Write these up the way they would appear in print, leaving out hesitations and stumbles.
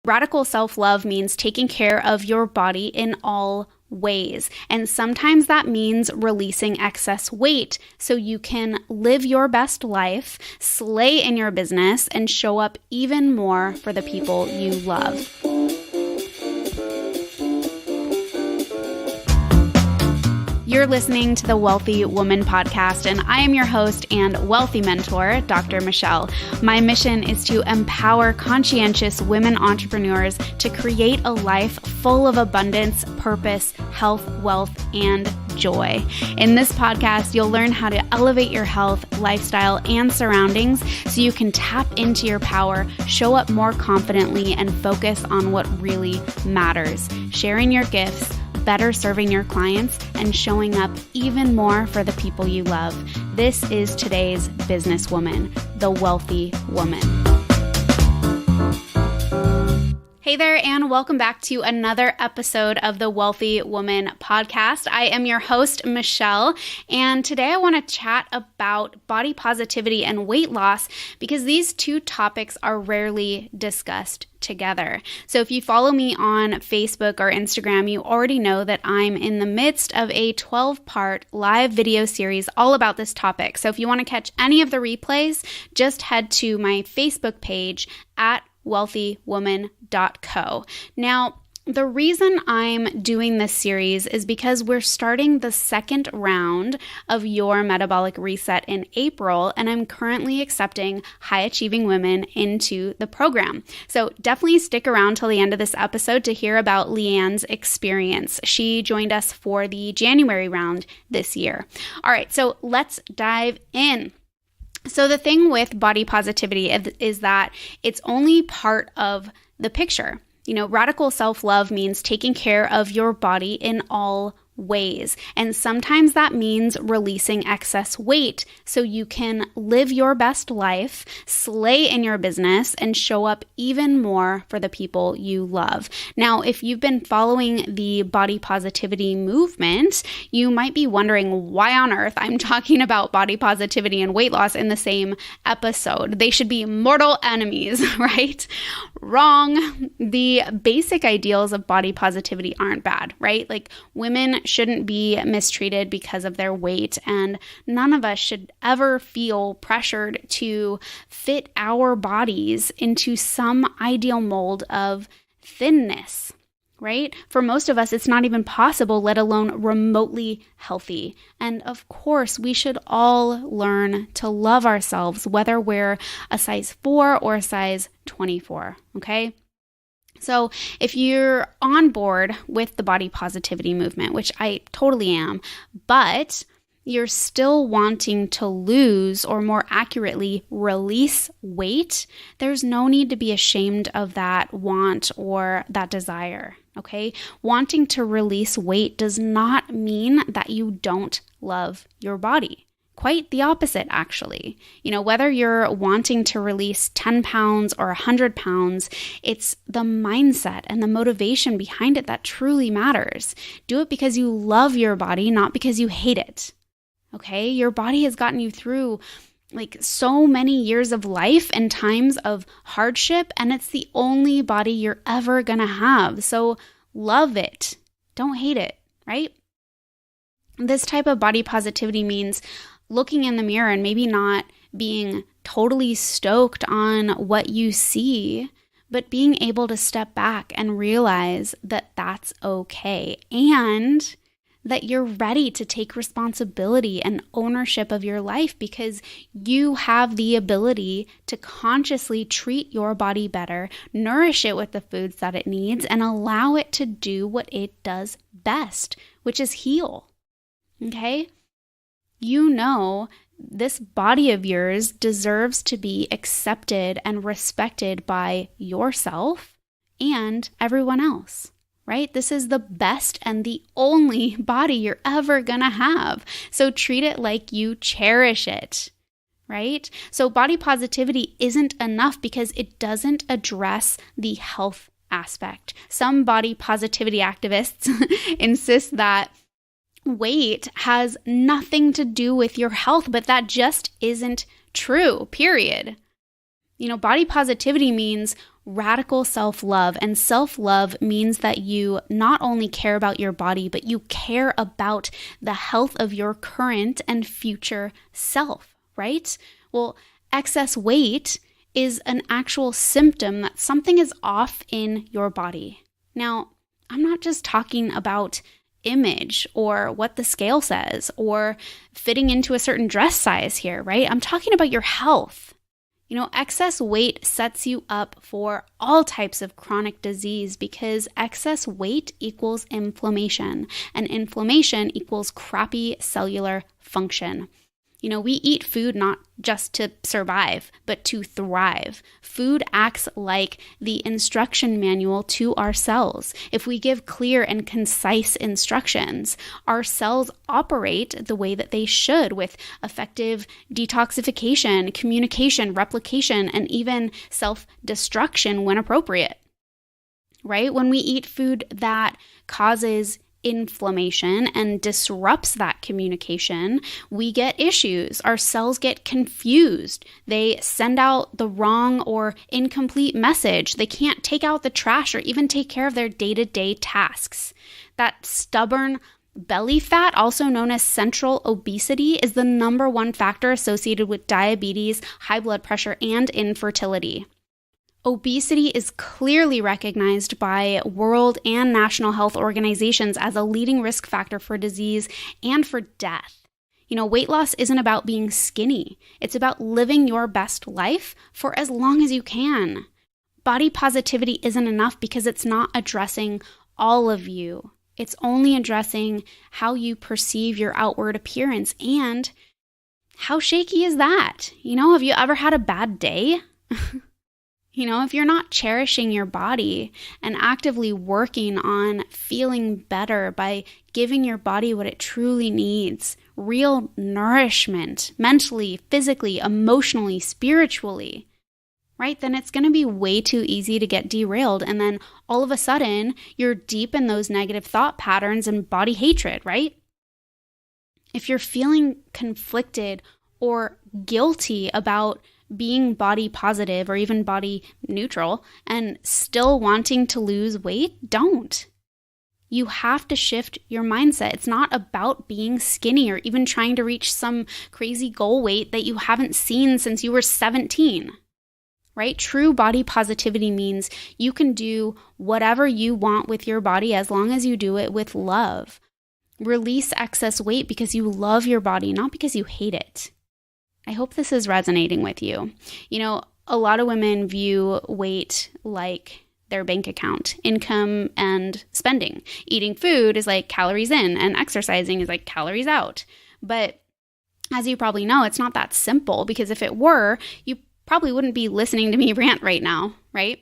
Radical self-love means taking care of your body in all ways. And sometimes that means releasing excess weight so you can live your best life, slay in your business, and show up even more for the people you love. You're listening to the WELLthy Woman podcast, and I am your host and wealthy mentor, Dr. Michelle. My mission is to empower conscientious women entrepreneurs to create a life full of abundance, purpose, health, wealth, and joy. In this podcast, you'll learn how to elevate your health, lifestyle, and surroundings so you can tap into your power, show up more confidently, and focus on what really matters, sharing your gifts, better serving your clients, and showing up even more for the people you love. This is today's businesswoman, the WELLthy Woman. Hey there, and welcome back to another episode of the WELLthy Woman podcast. I am your host, Michelle, and today I want to chat about body positivity and weight loss because these two topics are rarely discussed together. So if you follow me on Facebook or Instagram, you already know that I'm in the midst of a 12-part live video series all about this topic. So if you want to catch any of the replays, just head to my Facebook page at wealthywoman.co. Now, the reason I'm doing this series is because we're starting the second round of Your Metabolic RESET in April, and I'm currently accepting high-achieving women into the program. So definitely stick around till the end of this episode to hear about LeeAnn's experience. She joined us for the January round this year. All right, so let's dive in. So the thing with body positivity is that it's only part of the picture. You know, radical self-love means taking care of your body in all ways. And sometimes that means releasing excess weight so you can live your best life, slay in your business, and show up even more for the people you love. Now, if you've been following the body positivity movement, you might be wondering why on earth I'm talking about body positivity and weight loss in the same episode. They should be mortal enemies, right? Wrong. The basic ideals of body positivity aren't bad, right? Like, women shouldn't be mistreated because of their weight, and none of us should ever feel pressured to fit our bodies into some ideal mold of thinness, right? For most of us, it's not even possible, let alone remotely healthy. And of course, we should all learn to love ourselves, whether we're a size 4 or a size 24, okay? So if you're on board with the body positivity movement, which I totally am, but you're still wanting to lose, or more accurately, release weight, there's no need to be ashamed of that want or that desire, okay? Wanting to release weight does not mean that you don't love your body. Quite the opposite, actually. You know, whether you're wanting to release 10 pounds or 100 pounds, it's the mindset and the motivation behind it that truly matters. Do it because you love your body, not because you hate it. Okay? Your body has gotten you through like so many years of life and times of hardship, and it's the only body you're ever gonna have. So love it. Don't hate it, right? This type of body positivity means looking in the mirror and maybe not being totally stoked on what you see, but being able to step back and realize that that's okay and that you're ready to take responsibility and ownership of your life because you have the ability to consciously treat your body better, nourish it with the foods that it needs, and allow it to do what it does best, which is heal. Okay? You know, this body of yours deserves to be accepted and respected by yourself and everyone else, right? This is the best and the only body you're ever gonna have. So treat it like you cherish it, right? So body positivity isn't enough because it doesn't address the health aspect. Some body positivity activists insist that weight has nothing to do with your health, but that just isn't true, period. You know, body positivity means radical self-love. And self-love means that you not only care about your body, but you care about the health of your current and future self, right? Well, excess weight is an actual symptom that something is off in your body. Now, I'm not just talking about image or what the scale says or fitting into a certain dress size here, right? I'm talking about your health. Excess weight sets you up for all types of chronic disease because excess weight equals inflammation, and inflammation equals crappy cellular function. We eat food not just to survive, but to thrive. Food acts like the instruction manual to our cells. If we give clear and concise instructions, our cells operate the way that they should, with effective detoxification, communication, replication, and even self-destruction when appropriate. Right? When we eat food that causes inflammation and disrupts that communication, we get issues. Our cells get confused. They send out the wrong or incomplete message. They can't take out the trash or even take care of their day-to-day tasks. That stubborn belly fat, also known as central obesity, is the number one factor associated with diabetes, high blood pressure, and infertility. Obesity is clearly recognized by world and national health organizations as a leading risk factor for disease and for death. Weight loss isn't about being skinny. It's about living your best life for as long as you can. Body positivity isn't enough because it's not addressing all of you. It's only addressing how you perceive your outward appearance. And how shaky is that? Have you ever had a bad day? If you're not cherishing your body and actively working on feeling better by giving your body what it truly needs, real nourishment, mentally, physically, emotionally, spiritually, right? Then it's going to be way too easy to get derailed. And then all of a sudden, you're deep in those negative thought patterns and body hatred, right? If you're feeling conflicted or guilty about being body positive or even body neutral and still wanting to lose weight, don't. You have to shift your mindset. It's not about being skinny or even trying to reach some crazy goal weight that you haven't seen since you were 17, right? True body positivity means you can do whatever you want with your body as long as you do it with love. Release excess weight because you love your body, not because you hate it. I hope this is resonating with you. A lot of women view weight like their bank account, income and spending. Eating food is like calories in and exercising is like calories out. But as you probably know, it's not that simple, because if it were, you probably wouldn't be listening to me rant right now, right?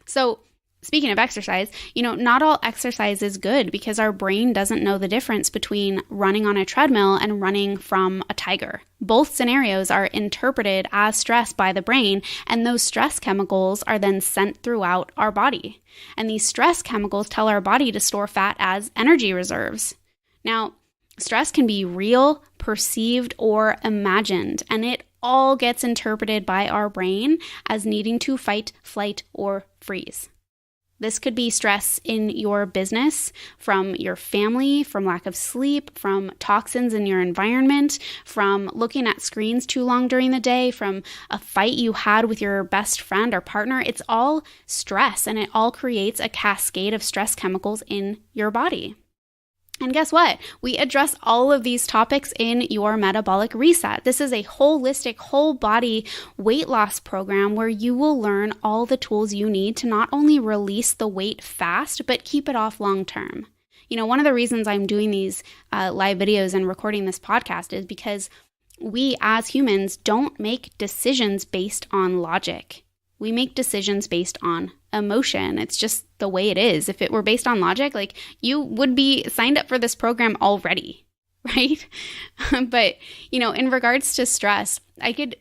So speaking of exercise, not all exercise is good because our brain doesn't know the difference between running on a treadmill and running from a tiger. Both scenarios are interpreted as stress by the brain, and those stress chemicals are then sent throughout our body. And these stress chemicals tell our body to store fat as energy reserves. Now, stress can be real, perceived, or imagined, and it all gets interpreted by our brain as needing to fight, flight, or freeze. This could be stress in your business, from your family, from lack of sleep, from toxins in your environment, from looking at screens too long during the day, from a fight you had with your best friend or partner. It's all stress, and it all creates a cascade of stress chemicals in your body. And guess what? We address all of these topics in Your Metabolic Reset. This is a holistic, whole body weight loss program where you will learn all the tools you need to not only release the weight fast, but keep it off long term. One of the reasons I'm doing these live videos and recording this podcast is because we as humans don't make decisions based on logic. We make decisions based on emotion. It's just the way it is. If it were based on logic, you would be signed up for this program already, right? But, in regards to stress, I could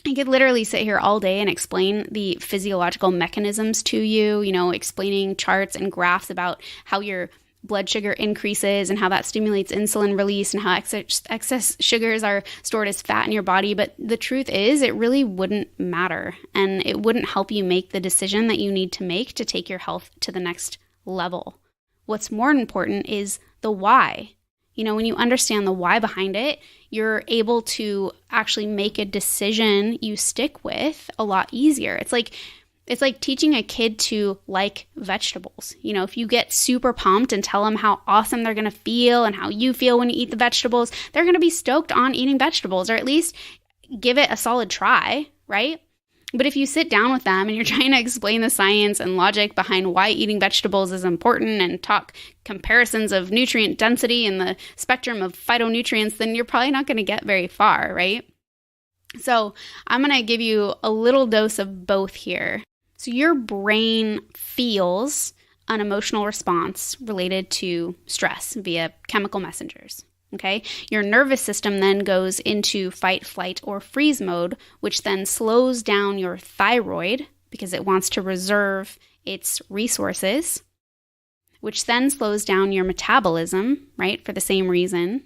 literally sit here all day and explain the physiological mechanisms to you, explaining charts and graphs about how your blood sugar increases and how that stimulates insulin release and how excess sugars are stored as fat in your body. But the truth is, it really wouldn't matter, and it wouldn't help you make the decision that you need to make to take your health to the next level. What's more important is the why. When you understand the why behind it, you're able to actually make a decision you stick with a lot easier. It's like teaching a kid to like vegetables. If you get super pumped and tell them how awesome they're going to feel and how you feel when you eat the vegetables, they're going to be stoked on eating vegetables, or at least give it a solid try, right? But if you sit down with them and you're trying to explain the science and logic behind why eating vegetables is important and talk comparisons of nutrient density and the spectrum of phytonutrients, then you're probably not going to get very far, right? So I'm going to give you a little dose of both here. So your brain feels an emotional response related to stress via chemical messengers. Okay, your nervous system then goes into fight, flight, or freeze mode, which then slows down your thyroid because it wants to reserve its resources, which then slows down your metabolism, right, for the same reason.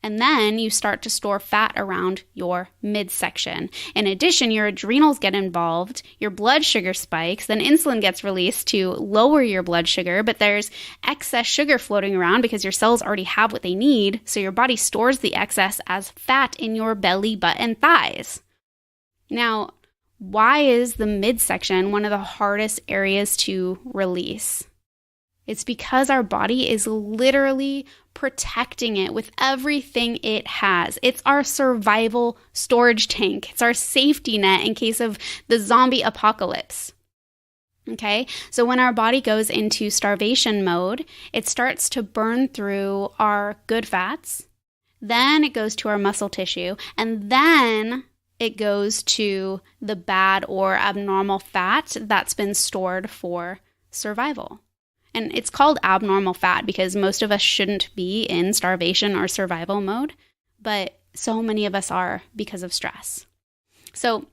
And then you start to store fat around your midsection. In addition, your adrenals get involved, your blood sugar spikes, then insulin gets released to lower your blood sugar, but there's excess sugar floating around because your cells already have what they need, so your body stores the excess as fat in your belly, butt, and thighs. Now, why is the midsection one of the hardest areas to release? It's because our body is literally protecting it with everything it has. It's our survival storage tank. It's our safety net in case of the zombie apocalypse. Okay, so when our body goes into starvation mode, it starts to burn through our good fats. Then it goes to our muscle tissue, and then it goes to the bad or abnormal fat that's been stored for survival. And it's called abnormal fat because most of us shouldn't be in starvation or survival mode, but so many of us are because of stress. So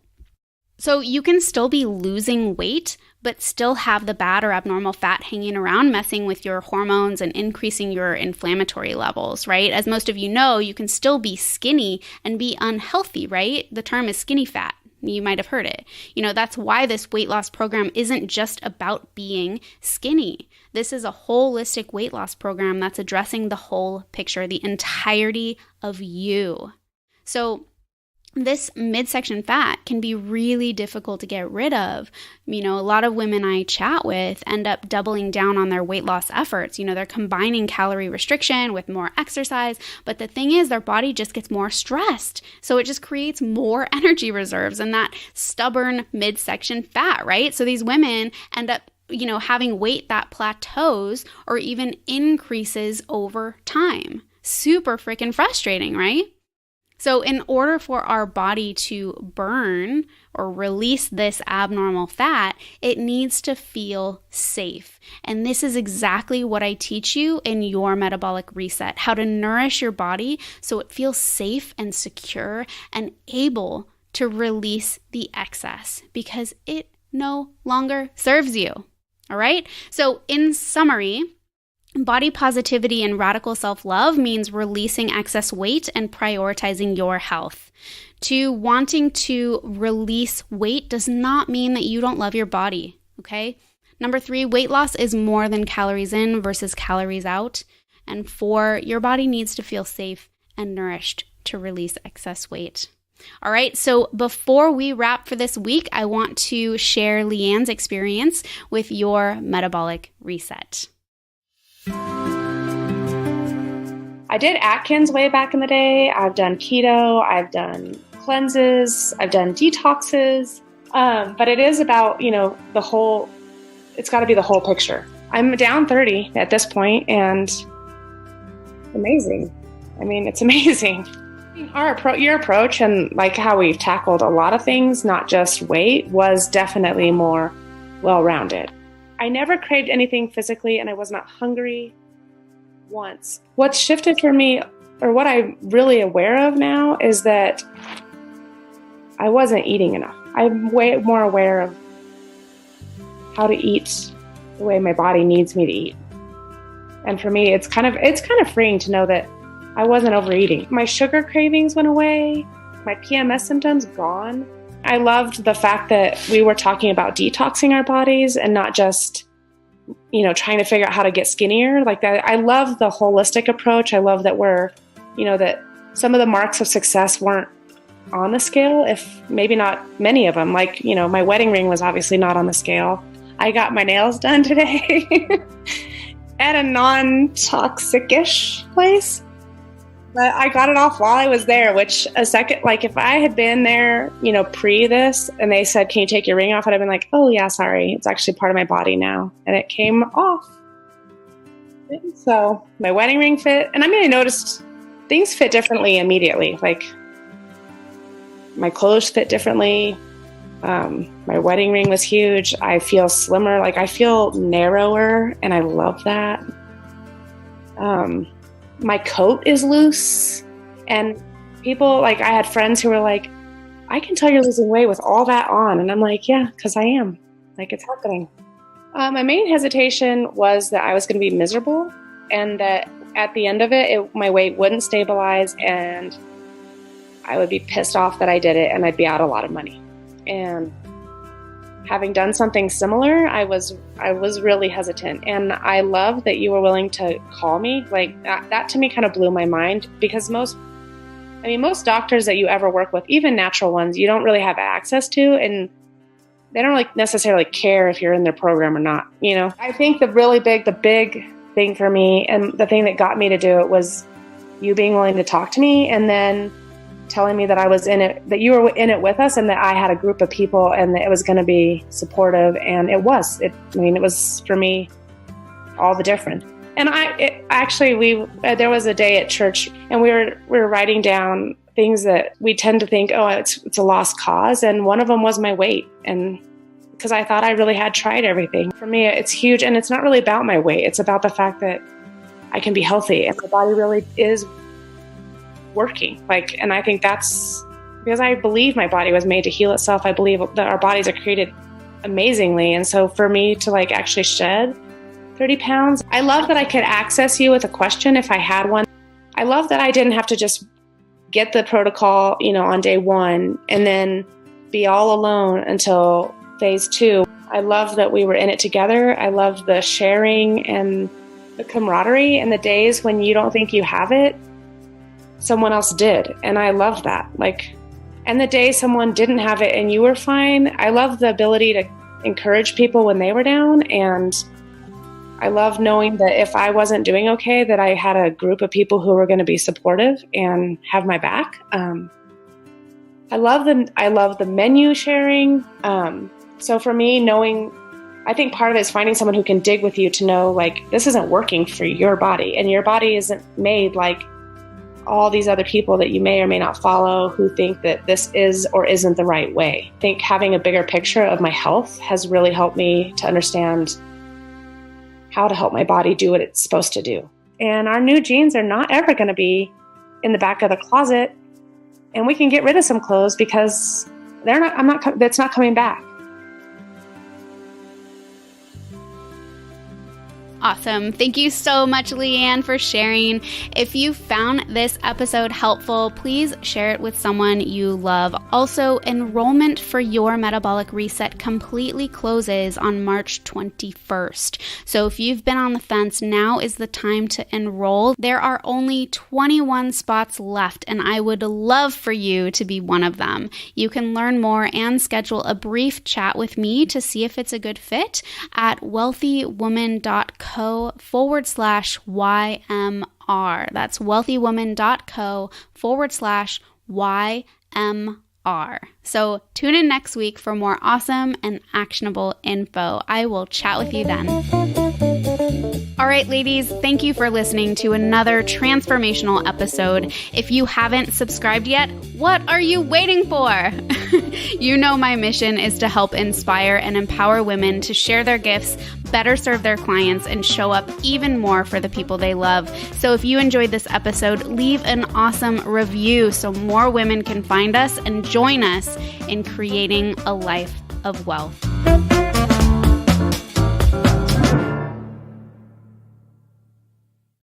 you can still be losing weight, but still have the bad or abnormal fat hanging around, messing with your hormones and increasing your inflammatory levels, right? As most of you know, you can still be skinny and be unhealthy, right? The term is skinny fat. You might have heard it. That's why this weight loss program isn't just about being skinny. This is a holistic weight loss program that's addressing the whole picture, the entirety of you. So this midsection fat can be really difficult to get rid of. A lot of women I chat with end up doubling down on their weight loss efforts. They're combining calorie restriction with more exercise, but the thing is their body just gets more stressed. So it just creates more energy reserves and that stubborn midsection fat, right? So these women end up having weight that plateaus or even increases over time. Super freaking frustrating, right? So in order for our body to burn or release this abnormal fat, it needs to feel safe. And this is exactly what I teach you in Your Metabolic Reset, how to nourish your body so it feels safe and secure and able to release the excess because it no longer serves you. All right? So in summary, body positivity and radical self-love means releasing excess weight and prioritizing your health. To wanting to release weight does not mean that you don't love your body, okay? Number 3, weight loss is more than calories in versus calories out. And 4, your body needs to feel safe and nourished to release excess weight. All right, so before we wrap for this week, I want to share LeeAnn's experience with Your Metabolic Reset. I did Atkins way back in the day. I've done keto, I've done cleanses, I've done detoxes, but it is about, it's got to be the whole picture. I'm down 30 at this point and amazing. It's amazing. Your approach and like how we've tackled a lot of things, not just weight, was definitely more well-rounded. I never craved anything physically and I was not hungry once. What's shifted for me, or what I'm really aware of now, is that I wasn't eating enough. I'm way more aware of how to eat the way my body needs me to eat. And for me, it's kind of freeing to know that I wasn't overeating. My sugar cravings went away. My PMS symptoms gone. I loved the fact that we were talking about detoxing our bodies and not just, trying to figure out how to get skinnier like that. I love the holistic approach. I love that that some of the marks of success weren't on the scale, if maybe not many of them. Like, my wedding ring was obviously not on the scale. I got my nails done today at a non-toxic-ish place. But I got it off while I was there, which if I had been there, pre this, and they said, "Can you take your ring off?" I'd have been like, "Oh yeah, sorry. It's actually part of my body now." And it came off. So my wedding ring fit. And I noticed things fit differently immediately. Like my clothes fit differently. My wedding ring was huge. I feel slimmer. Like I feel narrower, and I love that. My coat is loose, and people I had friends who were like, "I can tell you're losing weight with all that on." And I'm like, "Yeah, because I am. It's happening." My main hesitation was that I was going to be miserable, and that at the end of it, my weight wouldn't stabilize, and I would be pissed off that I did it, and I'd be out a lot of money. And having done something similar, I was really hesitant. And I love that you were willing to call me. That to me kind of blew my mind, because most doctors that you ever work with, even natural ones, you don't really have access to, and they don't necessarily care if you're in their program or not. I think the big thing for me, and the thing that got me to do it, was you being willing to talk to me, and then telling me that I was in it, that you were in it with us, and that I had a group of people, and that it was going to be supportive. And it was. It was for me all the difference. And there was a day at church, and we were writing down things that we tend to think, oh, it's a lost cause, and one of them was my weight. And because I thought I really had tried everything. For me, it's huge, and it's not really about my weight. It's about the fact that I can be healthy, and my body really is working. And I think that's because I believe my body was made to heal itself. I believe that our bodies are created amazingly. And so for me to actually shed 30 pounds, I love that I could access you with a question if I had one. I love that I didn't have to just get the protocol, on day one and then be all alone until phase 2. I love that we were in it together. I love the sharing and the camaraderie, and the days when you don't think you have it, someone else did. And I love that. And the day someone didn't have it and you were fine, I love the ability to encourage people when they were down. And I love knowing that if I wasn't doing okay, that I had a group of people who were going to be supportive and have my back. I love the menu sharing. So for me, I think part of it is finding someone who can dig with you to know, this isn't working for your body, and your body isn't made like all these other people that you may or may not follow who think that this is or isn't the right way. I think having a bigger picture of my health has really helped me to understand how to help my body do what it's supposed to do. And our new jeans are not ever going to be in the back of the closet, and we can get rid of some clothes because that's not coming back. Awesome. Thank you so much, LeeAnn, for sharing. If you found this episode helpful, please share it with someone you love. Also, enrollment for Your Metabolic Reset completely closes on March 21st. So if you've been on the fence, now is the time to enroll. There are only 21 spots left, and I would love for you to be one of them. You can learn more and schedule a brief chat with me to see if it's a good fit at WELLthyWoman.co/YMR. That's WELLthyWoman.co/YMR. So tune in next week for more awesome and actionable info. I will chat with you then. All right, ladies, thank you for listening to another transformational episode. If you haven't subscribed yet, what are you waiting for? You know my mission is to help inspire and empower women to share their gifts, better serve their clients, and show up even more for the people they love. So if you enjoyed this episode, leave an awesome review so more women can find us and join us in creating a life of wealth.